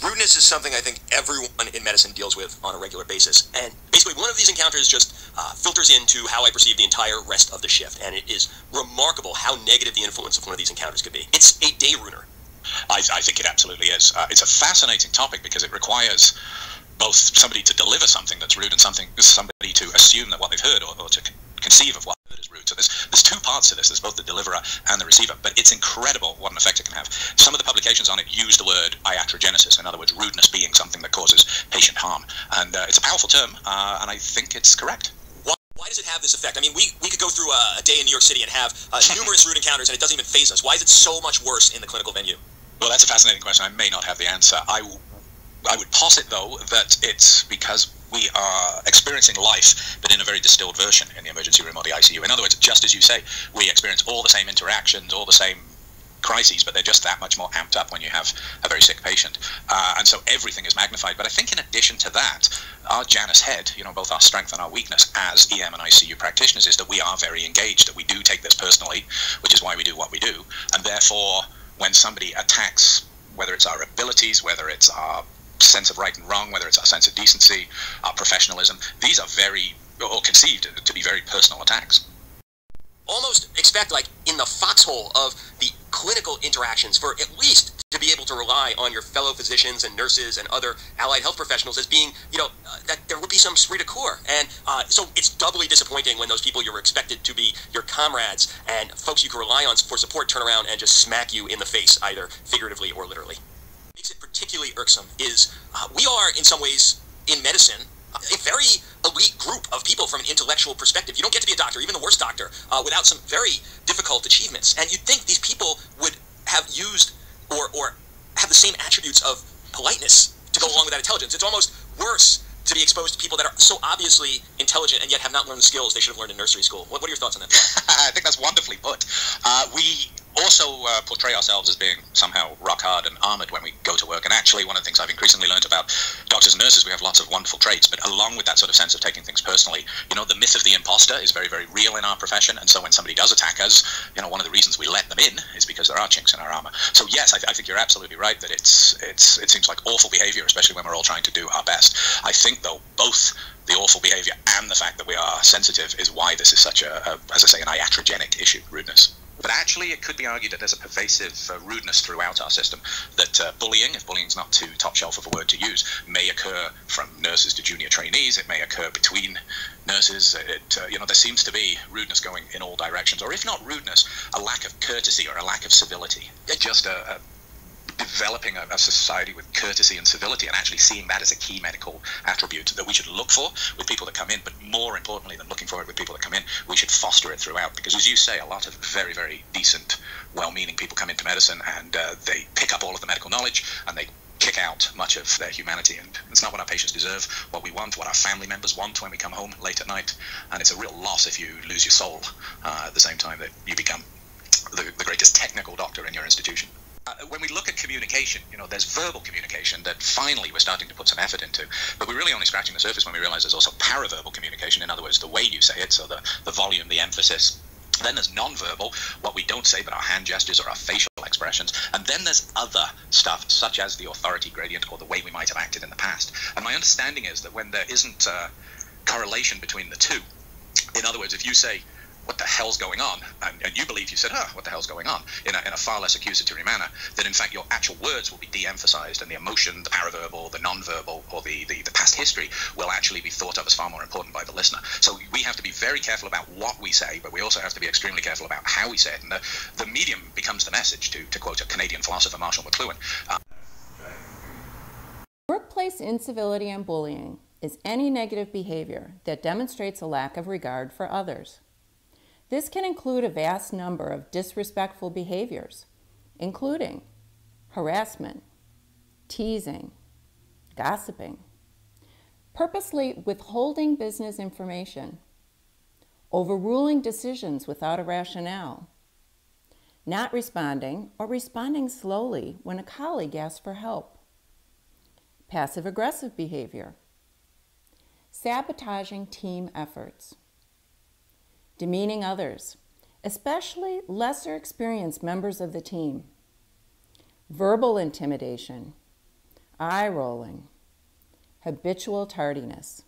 rudeness is something I think everyone in medicine deals with on a regular basis. And basically, one of these encounters just filters into how I perceive the entire rest of the shift. And it is remarkable how negative the influence of one of these encounters could be. It's a day ruiner. I think it absolutely is. It's a fascinating topic because it requires both somebody to deliver something that's rude and somebody to assume that what they've heard or to conceive of what they've heard is rude. So there's two parts to this. There's both the deliverer and the receiver, but it's incredible what an effect it can have. Some of the publications on it use the word iatrogenesis, in other words, rudeness being something that causes patient harm. And it's a powerful term, and I think it's correct. Why does it have this effect? I mean, we could go through a day in New York City and have numerous rude encounters, and it doesn't even faze us. Why is it so much worse in the clinical venue? Well, that's a fascinating question. I may not have the answer. I would posit, though, that it's because we are experiencing life, but in a very distilled version in the emergency room or the ICU. In other words, just as you say, we experience all the same interactions, all the same crises, but they're just that much more amped up when you have a very sick patient. And so everything is magnified. But I think in addition to that, our Janus head, both our strength and our weakness as EM and ICU practitioners is that we are very engaged, that we do take this personally, which is why we do what we do. And therefore, when somebody attacks, whether it's our abilities, whether it's our sense of right and wrong, whether it's our sense of decency, our professionalism, these are conceived to be very personal attacks. Almost expect, like, in the foxhole of the clinical interactions for at least to be able to rely on your fellow physicians and nurses and other allied health professionals as being, that there would be some esprit de corps. And so it's doubly disappointing when those people you're expected to be your comrades and folks you can rely on for support turn around and just smack you in the face, either figuratively or literally. What makes it particularly irksome is we are, in some ways, in medicine, a very elite group of people from an intellectual perspective. You don't get to be a doctor, even the worst doctor, without some very difficult achievements. And you'd think these people would have used or have the same attributes of politeness to go along with that intelligence. It's almost worse to be exposed to people that are so obviously intelligent and yet have not learned the skills they should have learned in nursery school. What are your thoughts on that? I think that's wonderfully put. We also portray ourselves as being somehow rock hard and armored when we go to work. And actually, one of the things I've increasingly learned about doctors and nurses, we have lots of wonderful traits, but along with that sort of sense of taking things personally, the myth of the imposter is very, very real in our profession. And so when somebody does attack us, one of the reasons we let them in is because there are chinks in our armor. So yes, I think you're absolutely right that it seems like awful behavior, especially when we're all trying to do our best. I think, though, both the awful behavior and the fact that we are sensitive is why this is such as I say, an iatrogenic issue, rudeness. But actually, it could be argued that there's a pervasive rudeness throughout our system, that bullying, if bullying's not too top shelf of a word to use, may occur from nurses to junior trainees. It may occur between nurses. There seems to be rudeness going in all directions, or if not rudeness, a lack of courtesy or a lack of civility. Just developing a society with courtesy and civility and actually seeing that as a key medical attribute that we should look for with people that come in, but more importantly than looking for it with people that come in, we should foster it throughout, because as you say, a lot of very, very decent, well-meaning people come into medicine and they pick up all of the medical knowledge and they kick out much of their humanity, and it's not what our patients deserve, what we want, what our family members want when we come home late at night, and it's a real loss if you lose your soul at the same time that you become the greatest technical doctor in your institution. When we look at communication, there's verbal communication that finally we're starting to put some effort into, but we're really only scratching the surface when we realize there's also paraverbal communication, in other words, the way you say it, so the volume, the emphasis. Then there's non-verbal, what we don't say but our hand gestures or our facial expressions. And then there's other stuff, such as the authority gradient or the way we might have acted in the past. And my understanding is that when there isn't a correlation between the two, in other words, if you say, what the hell's going on, and you believe you said, what the hell's going on, in a far less accusatory manner, that in fact your actual words will be de-emphasized, and the emotion, the paraverbal, the non-verbal, or the past history will actually be thought of as far more important by the listener. So we have to be very careful about what we say, but we also have to be extremely careful about how we say it, and the medium becomes the message, to quote a Canadian philosopher, Marshall McLuhan. Workplace incivility and bullying is any negative behavior that demonstrates a lack of regard for others. This can include a vast number of disrespectful behaviors, including harassment, teasing, gossiping, purposely withholding business information, overruling decisions without a rationale, not responding or responding slowly when a colleague asks for help, passive-aggressive behavior, sabotaging team efforts, demeaning others, especially lesser experienced members of the team, verbal intimidation, eye rolling, habitual tardiness.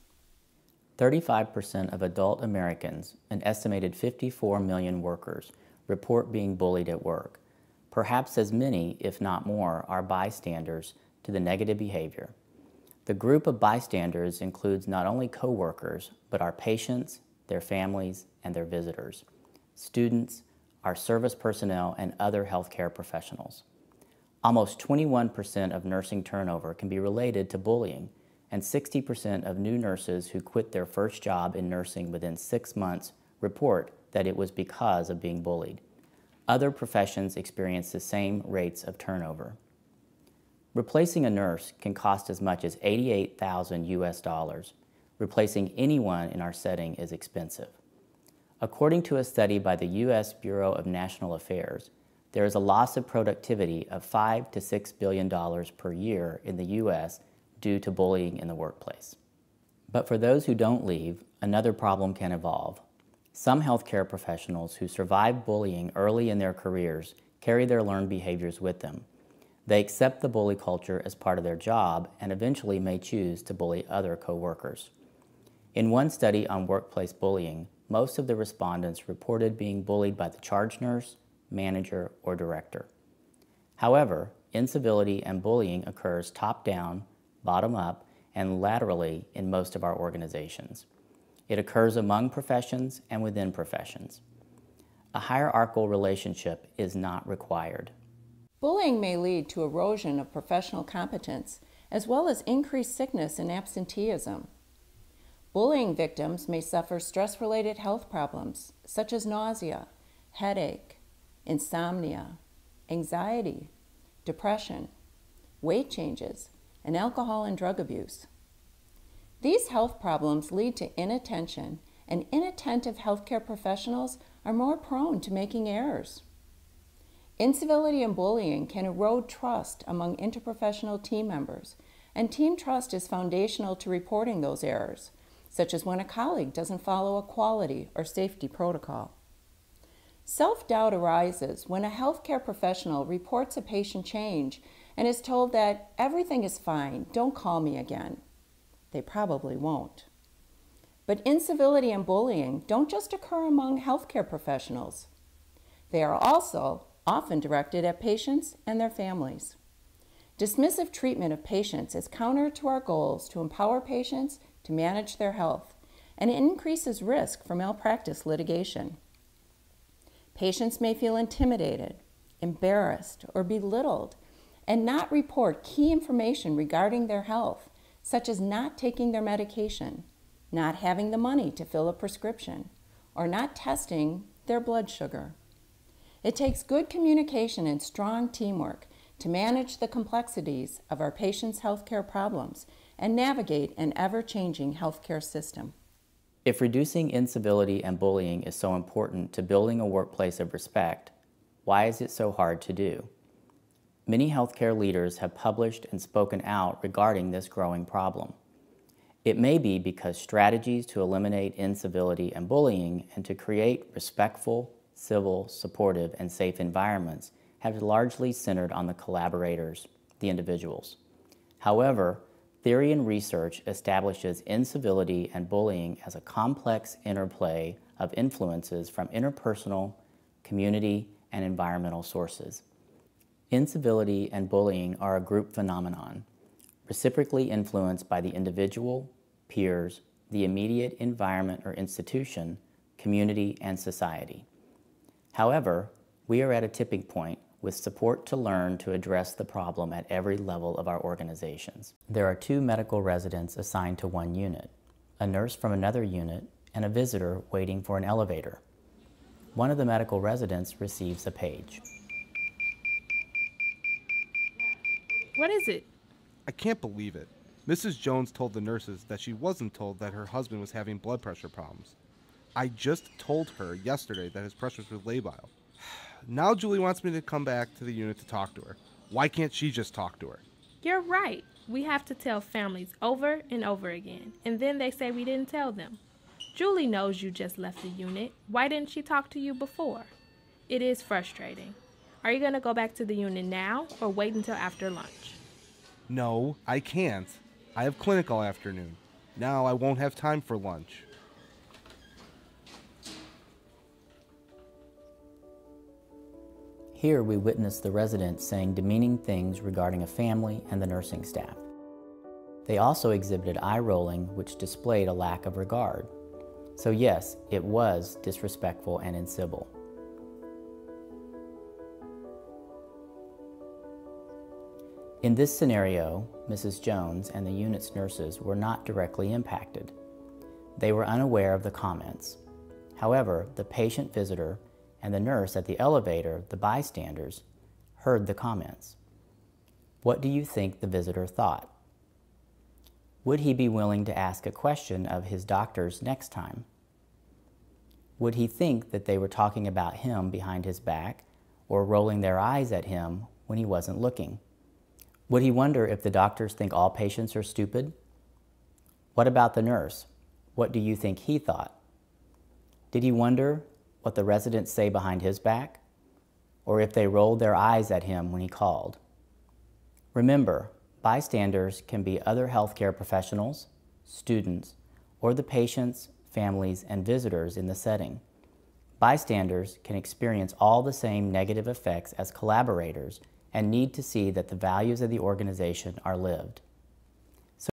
35% of adult Americans, an estimated 54 million workers, report being bullied at work. Perhaps as many, if not more, are bystanders to the negative behavior. The group of bystanders includes not only coworkers, but our patients, their families, and their visitors, students, our service personnel, and other healthcare professionals. Almost 21% of nursing turnover can be related to bullying, and 60% of new nurses who quit their first job in nursing within 6 months report that it was because of being bullied. Other professions experience the same rates of turnover. Replacing a nurse can cost as much as $88,000 US. Replacing anyone in our setting is expensive. According to a study by the U.S. Bureau of National Affairs, there is a loss of productivity of $5 to $6 billion per year in the U.S. due to bullying in the workplace. But for those who don't leave, another problem can evolve. Some healthcare professionals who survive bullying early in their careers carry their learned behaviors with them. They accept the bully culture as part of their job and eventually may choose to bully other coworkers. In one study on workplace bullying, most of the respondents reported being bullied by the charge nurse, manager, or director. However, incivility and bullying occurs top-down, bottom-up, and laterally in most of our organizations. It occurs among professions and within professions. A hierarchical relationship is not required. Bullying may lead to erosion of professional competence, as well as increased sickness and absenteeism. Bullying victims may suffer stress-related health problems, such as nausea, headache, insomnia, anxiety, depression, weight changes, and alcohol and drug abuse. These health problems lead to inattention, and inattentive healthcare professionals are more prone to making errors. Incivility and bullying can erode trust among interprofessional team members, and team trust is foundational to reporting those errors, such as when a colleague doesn't follow a quality or safety protocol. Self-doubt arises when a healthcare professional reports a patient change and is told that everything is fine, don't call me again. They probably won't. But incivility and bullying don't just occur among healthcare professionals. They are also often directed at patients and their families. Dismissive treatment of patients is counter to our goals to empower patients to manage their health, and it increases risk for malpractice litigation. Patients may feel intimidated, embarrassed, or belittled, and not report key information regarding their health, such as not taking their medication, not having the money to fill a prescription, or not testing their blood sugar. It takes good communication and strong teamwork to manage the complexities of our patients' healthcare problems and navigate an ever-changing healthcare system. If reducing incivility and bullying is so important to building a workplace of respect, why is it so hard to do? Many healthcare leaders have published and spoken out regarding this growing problem. It may be because strategies to eliminate incivility and bullying and to create respectful, civil, supportive, and safe environments have largely centered on the collaborators, the individuals. However, theory and research establishes incivility and bullying as a complex interplay of influences from interpersonal, community, and environmental sources. Incivility and bullying are a group phenomenon, reciprocally influenced by the individual, peers, the immediate environment or institution, community, and society. However, we are at a tipping point with support to learn to address the problem at every level of our organizations. There are 2 medical residents assigned to one unit, a nurse from another unit, and a visitor waiting for an elevator. One of the medical residents receives a page. What is it? I can't believe it. Mrs. Jones told the nurses that she wasn't told that her husband was having blood pressure problems. I just told her yesterday that his pressures were labile. Now Julie wants me to come back to the unit to talk to her. Why can't she just talk to her? You're right. We have to tell families over and over again, and then they say we didn't tell them. Julie knows you just left the unit. Why didn't she talk to you before? It is frustrating. Are you going to go back to the unit now or wait until after lunch? No, I can't. I have clinic all afternoon. Now I won't have time for lunch. Here we witness the residents saying demeaning things regarding a family and the nursing staff. They also exhibited eye rolling, which displayed a lack of regard. So yes, it was disrespectful and incivil. In this scenario, Mrs. Jones and the unit's nurses were not directly impacted. They were unaware of the comments. However, the patient visitor and the nurse at the elevator, the bystanders, heard the comments. What do you think the visitor thought? Would he be willing to ask a question of his doctors next time? Would he think that they were talking about him behind his back or rolling their eyes at him when he wasn't looking? Would he wonder if the doctors think all patients are stupid? What about the nurse? What do you think he thought? Did he wonder what the residents say behind his back, or if they rolled their eyes at him when he called? Remember, bystanders can be other healthcare professionals, students, or the patients, families, and visitors in the setting. Bystanders can experience all the same negative effects as collaborators and need to see that the values of the organization are lived.